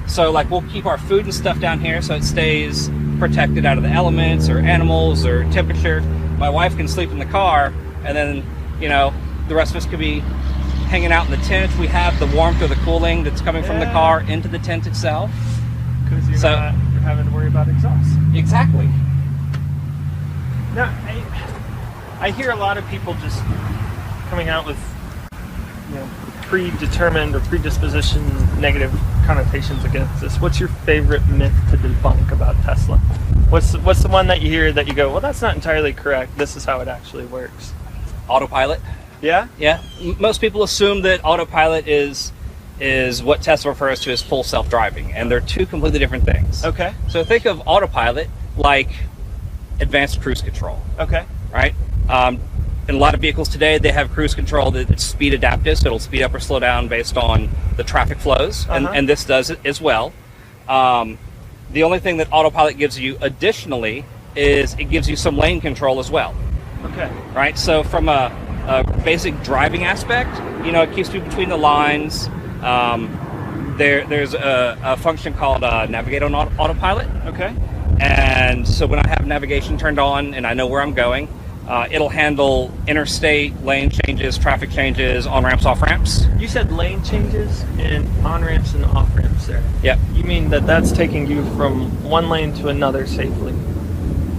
[SPEAKER 4] So like we'll keep our food and stuff down here so it stays protected out of the elements or animals or temperature. My wife can sleep in the car, and then, you know, the rest of us could be hanging out in the tent. We have the warmth or the cooling that's coming from the car into the tent itself.
[SPEAKER 2] Because you're having to worry about exhaust.
[SPEAKER 4] Exactly.
[SPEAKER 2] Now, I hear a lot of people just coming out with, you know, predetermined or predisposition negative connotations against this. What's your favorite myth to debunk about Tesla? What's the one that you hear that you go, well, that's not entirely correct. This is how it actually works.
[SPEAKER 4] Autopilot.
[SPEAKER 2] Yeah?
[SPEAKER 4] Yeah. Most people assume that autopilot is what Tesla refers to as full self-driving, and they're two completely different things.
[SPEAKER 2] Okay.
[SPEAKER 4] So think of autopilot like advanced cruise control.
[SPEAKER 2] Okay.
[SPEAKER 4] Right? In a lot of vehicles today, they have cruise control that's speed adaptive, so it'll speed up or slow down based on the traffic flows, and this does it as well. The only thing that autopilot gives you additionally is it gives you some lane control as well.
[SPEAKER 2] Okay.
[SPEAKER 4] Right? So from a basic driving aspect, you know, it keeps you between the lines. There's a function called Navigate on Autopilot.
[SPEAKER 2] Okay.
[SPEAKER 4] And so when I have navigation turned on and I know where I'm going, it'll handle interstate lane changes, traffic changes, on-ramps, off-ramps.
[SPEAKER 2] You said lane changes and on-ramps and off-ramps there.
[SPEAKER 4] Yep.
[SPEAKER 2] You mean that's taking you from one lane to another safely?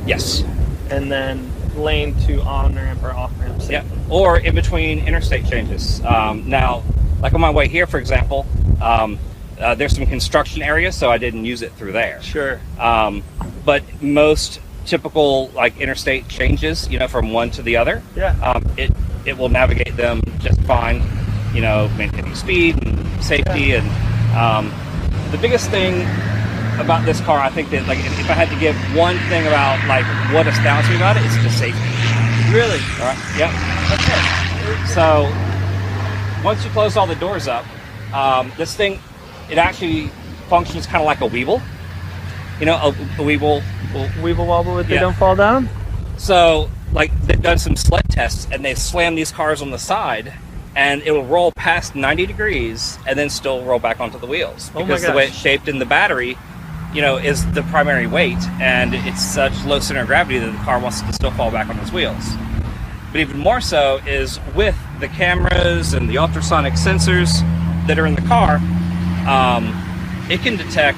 [SPEAKER 4] Yes.
[SPEAKER 2] And then lane to on-ramp or off-ramp safely?
[SPEAKER 4] Yep. Or in between interstate changes. Now, like on my way here, for example, there's some construction areas, so I didn't use it through there.
[SPEAKER 2] Sure.
[SPEAKER 4] But most typical like interstate changes, you know, from one to the other, it will navigate them just fine, you know, maintaining speed and safety. And the biggest thing about this car, I think that like if I had to give one thing about like what astounds me about it, it's just safety.
[SPEAKER 2] Really?
[SPEAKER 4] All right. Yep. Okay. So once you close all the doors up, this thing, it actually functions kind of like a Weeble. You know, a Weeble.
[SPEAKER 2] Weeble wobble if they don't fall down?
[SPEAKER 4] So, like, they've done some sled tests, and they slam these cars on the side, and it will roll past 90 degrees, and then still roll back onto the wheels. Because the way it's shaped in the battery, you know, is the primary weight, and it's such low center of gravity that the car wants to still fall back on its wheels. But even more so is with the cameras and the ultrasonic sensors that are in the car, it can detect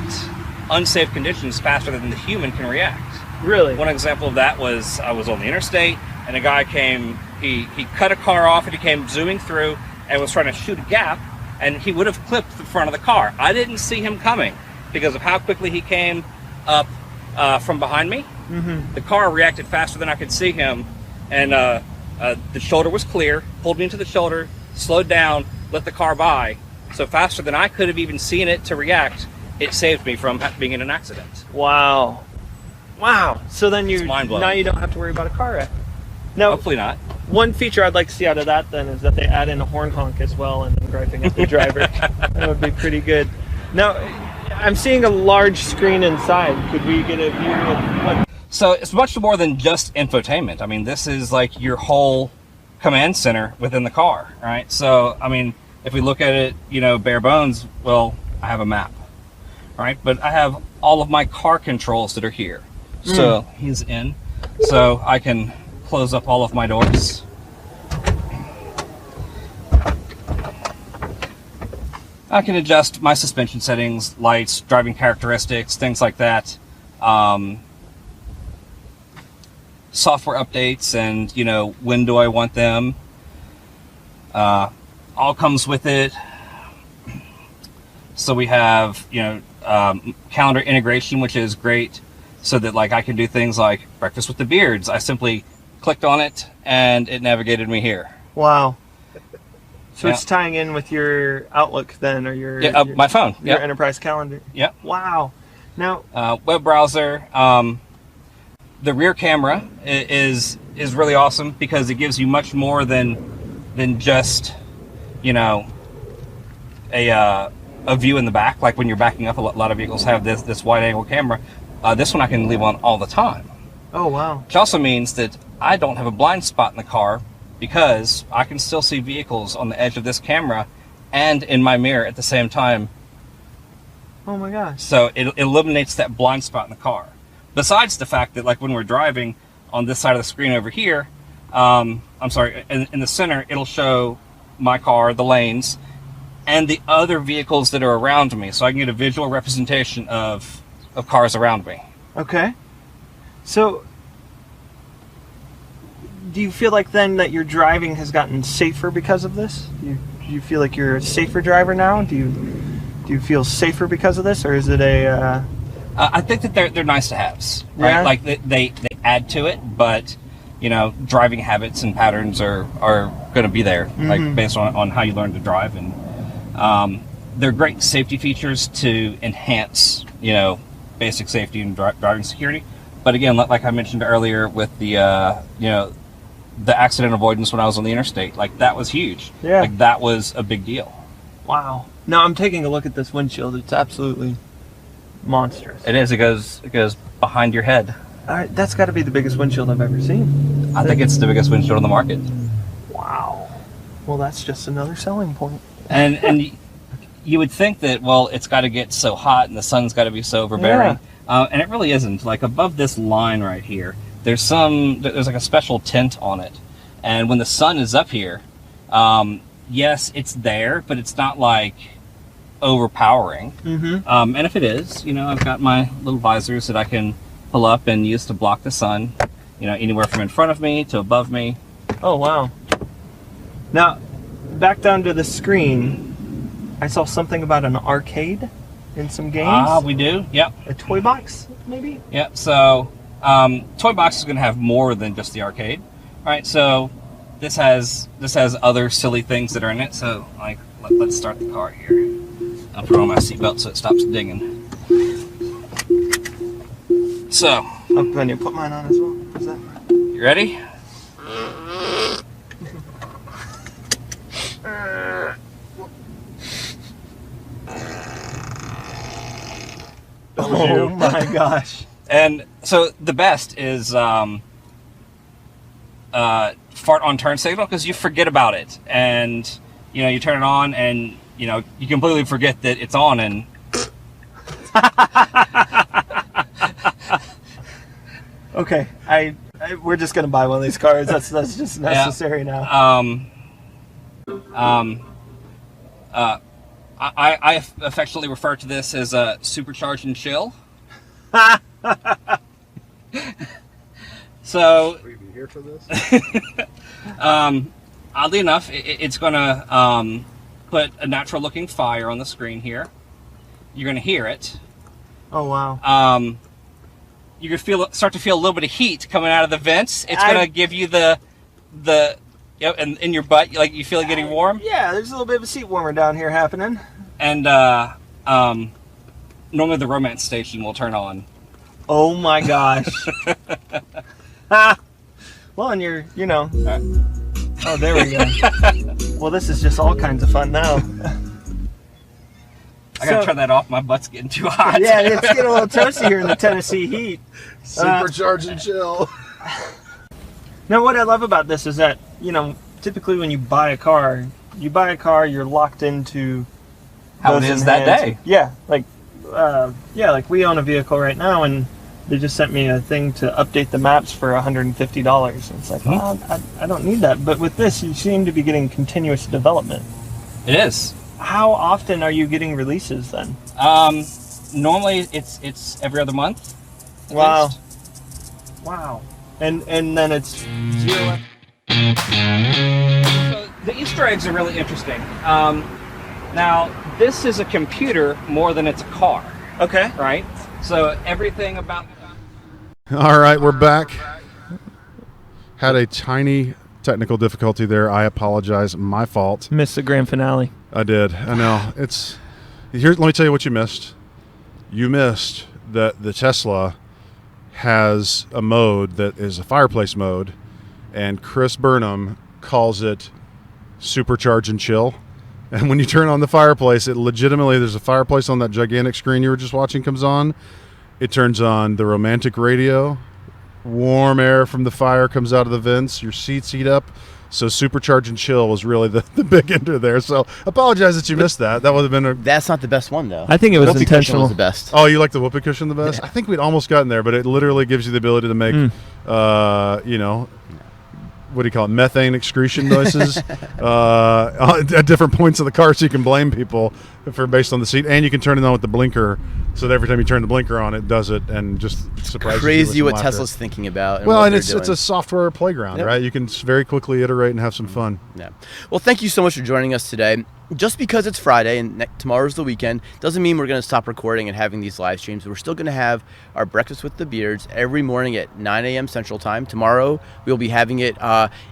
[SPEAKER 4] unsafe conditions faster than the human can react.
[SPEAKER 2] Really?
[SPEAKER 4] One example of that was I was on the interstate, and a guy came, he cut a car off, and he came zooming through and was trying to shoot a gap, and he would have clipped the front of the car. I didn't see him coming because of how quickly he came up from behind me. Mm-hmm. The car reacted faster than I could see him, and the shoulder was clear, pulled me into the shoulder, slowed down, let the car by. So faster than I could have even seen it to react, it saved me from being in an accident.
[SPEAKER 2] Wow. So then now you don't have to worry about a car wreck. No.
[SPEAKER 4] Hopefully not.
[SPEAKER 2] One feature I'd like to see out of that then is that they add in a horn honk as well and then griping at the driver. That would be pretty good. Now, I'm seeing a large screen inside. Could we get a view of what?
[SPEAKER 4] So it's much more than just infotainment. I mean, this is like your whole command center within the car, right? So, I mean, if we look at it, you know, bare bones, well, I have a map, right? But I have all of my car controls that are here. So he's in. So I can close up all of my doors. I can adjust my suspension settings, lights, driving characteristics, things like that. Software updates and, you know, when do I want them. All comes with it. So we have, calendar integration, which is great, so that like I can do things like breakfast with the Beards. I simply clicked on it and it navigated me here.
[SPEAKER 2] Wow. So it's tying in with your Outlook then, or your
[SPEAKER 4] my phone,
[SPEAKER 2] your enterprise calendar.
[SPEAKER 4] Yep.
[SPEAKER 2] Wow. Now,
[SPEAKER 4] web browser. The rear camera is really awesome because it gives you much more than just a view in the back. Like when you're backing up, a lot of vehicles have this wide angle camera. This one I can leave on all the time.
[SPEAKER 2] Oh wow.
[SPEAKER 4] Which also means that I don't have a blind spot in the car because I can still see vehicles on the edge of this camera and in my mirror at the same time.
[SPEAKER 2] Oh my gosh.
[SPEAKER 4] So it eliminates that blind spot in the car. Besides the fact that like when we're driving on this side of the screen over here, in the center, it'll show my car, the lanes, and the other vehicles that are around me. So I can get a visual representation of cars around me.
[SPEAKER 2] Okay. So do you feel like then that your driving has gotten safer because of this? Do you feel like you're a safer driver now? Do you feel safer because of this, or is it a?
[SPEAKER 4] I think that they're nice to haves, right?
[SPEAKER 2] Yeah.
[SPEAKER 4] Like they add to it, but driving habits and patterns are going to be there, like based on how you learn to drive, and they're great safety features to enhance basic safety and driving security. But again, like I mentioned earlier, with the the accident avoidance when I was on the interstate, like that was huge.
[SPEAKER 2] Yeah.
[SPEAKER 4] Like that was a big deal.
[SPEAKER 2] Wow. Now I'm taking a look at this windshield. It's absolutely monstrous.
[SPEAKER 4] It is. It goes behind your head.
[SPEAKER 2] All right, that's got to be the biggest windshield I've ever seen.
[SPEAKER 4] I think it's the biggest windshield on the market.
[SPEAKER 2] Wow. Well, that's just another selling point.
[SPEAKER 4] And you would think that, well, it's got to get so hot and the sun's got to be so overbearing.
[SPEAKER 2] Yeah.
[SPEAKER 4] And it really isn't. Like above this line right here, there's like a special tint on it. And when the sun is up here, yes, it's there, but it's not like overpowering. And if it is, I've got my little visors that I can pull up and use to block the sun, anywhere from in front of me to above me.
[SPEAKER 2] Oh, wow. Now, back down to the screen, I saw something about an arcade in some games.
[SPEAKER 4] We do, yep.
[SPEAKER 2] A toy box, maybe?
[SPEAKER 4] Yep, so Toy Box is going to have more than just the arcade. All right, so this has other silly things that are in it. So like, let's start the car here. I'll put on my seatbelt so it stops dinging. So,
[SPEAKER 2] I'm going to put mine on as well. Is that?
[SPEAKER 4] You ready?
[SPEAKER 2] Oh my gosh.
[SPEAKER 4] And so the best is fart on turn signal, because you forget about it, and you turn it on and you completely forget that it's on, and
[SPEAKER 2] okay, we're just gonna buy one of these cars. That's just necessary now.
[SPEAKER 4] I affectionately refer to this as Supercharged and Chill. So,
[SPEAKER 3] Will you be here for this?
[SPEAKER 4] oddly enough, it's gonna put a natural looking fire on the screen here. You're gonna hear it.
[SPEAKER 2] Oh wow.
[SPEAKER 4] You can start to feel a little bit of heat coming out of the vents. It's gonna give you the and in your butt, like you feel it getting warm.
[SPEAKER 2] Yeah, there's a little bit of a seat warmer down here happening.
[SPEAKER 4] And normally the romance station will turn on.
[SPEAKER 2] Oh my gosh. Well, and you're, oh, there we go. Well, this is just all kinds of fun now.
[SPEAKER 4] I gotta turn that off. My butt's getting too hot.
[SPEAKER 2] Yeah, it's getting a little toasty here in the Tennessee heat.
[SPEAKER 3] Supercharged and Chill.
[SPEAKER 2] Now, what I love about this is that, typically when you buy a car, you're locked into
[SPEAKER 4] how it
[SPEAKER 2] those
[SPEAKER 4] is that
[SPEAKER 2] enhanced-
[SPEAKER 4] day.
[SPEAKER 2] Yeah, like we own a vehicle right now, and they just sent me a thing to update the maps for $150. And it's like, well, I don't need that. But with this, you seem to be getting continuous development.
[SPEAKER 4] It is.
[SPEAKER 2] How often are you getting releases then?
[SPEAKER 4] Normally it's every other month. at
[SPEAKER 2] Wow.
[SPEAKER 4] least.
[SPEAKER 2] Wow. And then it's 0.
[SPEAKER 4] So the Easter eggs are really interesting. Now, this is a computer more than it's a car,
[SPEAKER 2] Okay.
[SPEAKER 4] right? So everything about...
[SPEAKER 3] All right, we're back. Had a tiny technical difficulty there. I apologize. My fault.
[SPEAKER 2] Missed the grand finale.
[SPEAKER 3] I did. I know. It's here. Let me tell you what you missed. You missed that the Tesla has a mode that is a fireplace mode, and Chris Burnham calls it Supercharged and Chill. And when you turn on the fireplace, it legitimately, there's a fireplace on that gigantic screen you were just watching comes on. It turns on the romantic radio. Warm air from the fire comes out of the vents. Your seats heat up. So Supercharged and Chill was really the big ender there. So apologize that you missed that. That would have been a...
[SPEAKER 1] That's not the best one, though.
[SPEAKER 2] I think it was
[SPEAKER 1] Whoopee cushion
[SPEAKER 2] intentional.
[SPEAKER 1] was the best.
[SPEAKER 3] Oh, you like the whoopee cushion the best?
[SPEAKER 1] Yeah.
[SPEAKER 3] I think we'd almost gotten there, but it literally gives you the ability to make, you know, what do you call it, methane excretion noises at different points of the car, so you can blame people for based on the seat, and you can turn it on with the blinker, so that every time you turn the blinker on, it does it, and just surprises
[SPEAKER 1] Crazy
[SPEAKER 3] you with
[SPEAKER 1] what
[SPEAKER 3] some laughter.
[SPEAKER 1] Tesla's thinking about. And
[SPEAKER 3] Well,
[SPEAKER 1] what
[SPEAKER 3] and
[SPEAKER 1] they're
[SPEAKER 3] it's
[SPEAKER 1] doing.
[SPEAKER 3] a software playground,
[SPEAKER 1] Yep.
[SPEAKER 3] right? You can very quickly iterate and have some fun.
[SPEAKER 1] Yeah. Well, thank you so much for joining us today. Just because it's Friday and tomorrow's the weekend doesn't mean we're going to stop recording and having these live streams. We're still going to have our Breakfast with the Beards every morning at 9 a.m. Central Time. Tomorrow we'll be having it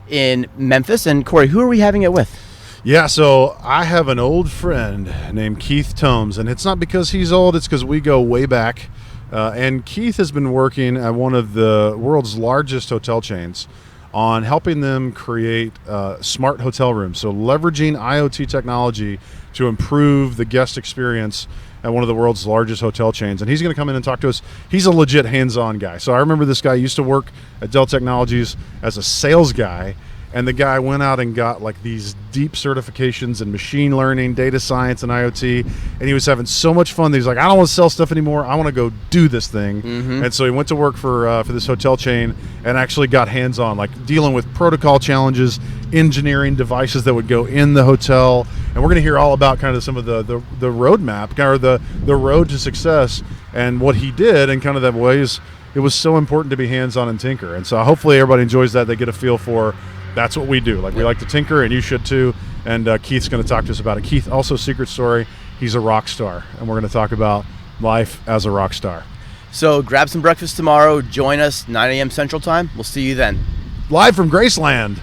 [SPEAKER 1] in Memphis. And Corey, who are we having it with?
[SPEAKER 3] Yeah, so I have an old friend named Keith Tomes, and it's not because he's old, it's because we go way back. And Keith has been working at one of the world's largest hotel chains on helping them create smart hotel rooms. So leveraging IoT technology to improve the guest experience at one of the world's largest hotel chains. And he's going to come in and talk to us. He's a legit hands-on guy. So I remember this guy used to work at Dell Technologies as a sales guy, and the guy went out and got like these deep certifications in machine learning, data science, and IoT. And he was having so much fun that he's like, I don't want to sell stuff anymore. I want to go do this thing. And so he went to work for this hotel chain and actually got hands-on, like dealing with protocol challenges, engineering devices that would go in the hotel. And we're going to hear all about kind of some of the roadmap, or the road to success, and what he did, and kind of the ways it was so important to be hands-on and tinker. And so hopefully everybody enjoys that. They get a feel for that's what we do. Like, we like to tinker, and you should too. And Keith's going to talk to us about it. Keith, also secret story, he's a rock star, and we're going to talk about life as a rock star.
[SPEAKER 1] So grab some breakfast tomorrow. Join us 9 a.m. Central Time. We'll see you then.
[SPEAKER 3] Live from Graceland.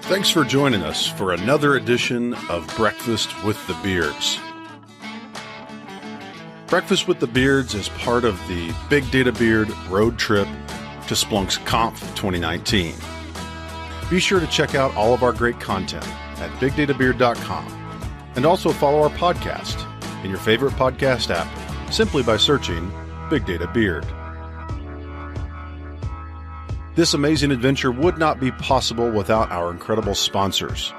[SPEAKER 3] Thanks for joining us for another edition of Breakfast with the Beards. Breakfast with the Beards is part of the Big Data Beard road trip to Splunk's Conf 2019. Be sure to check out all of our great content at bigdatabeard.com, and also follow our podcast in your favorite podcast app simply by searching Big Data Beard. This amazing adventure would not be possible without our incredible sponsors.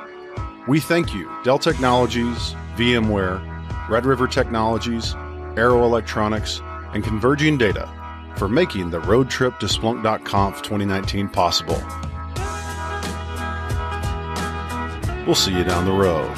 [SPEAKER 3] We thank you, Dell Technologies, VMware, Red River Technologies, Arrow Electronics, and Converging Data for making the road trip to Splunk.conf 2019 possible. We'll see you down the road.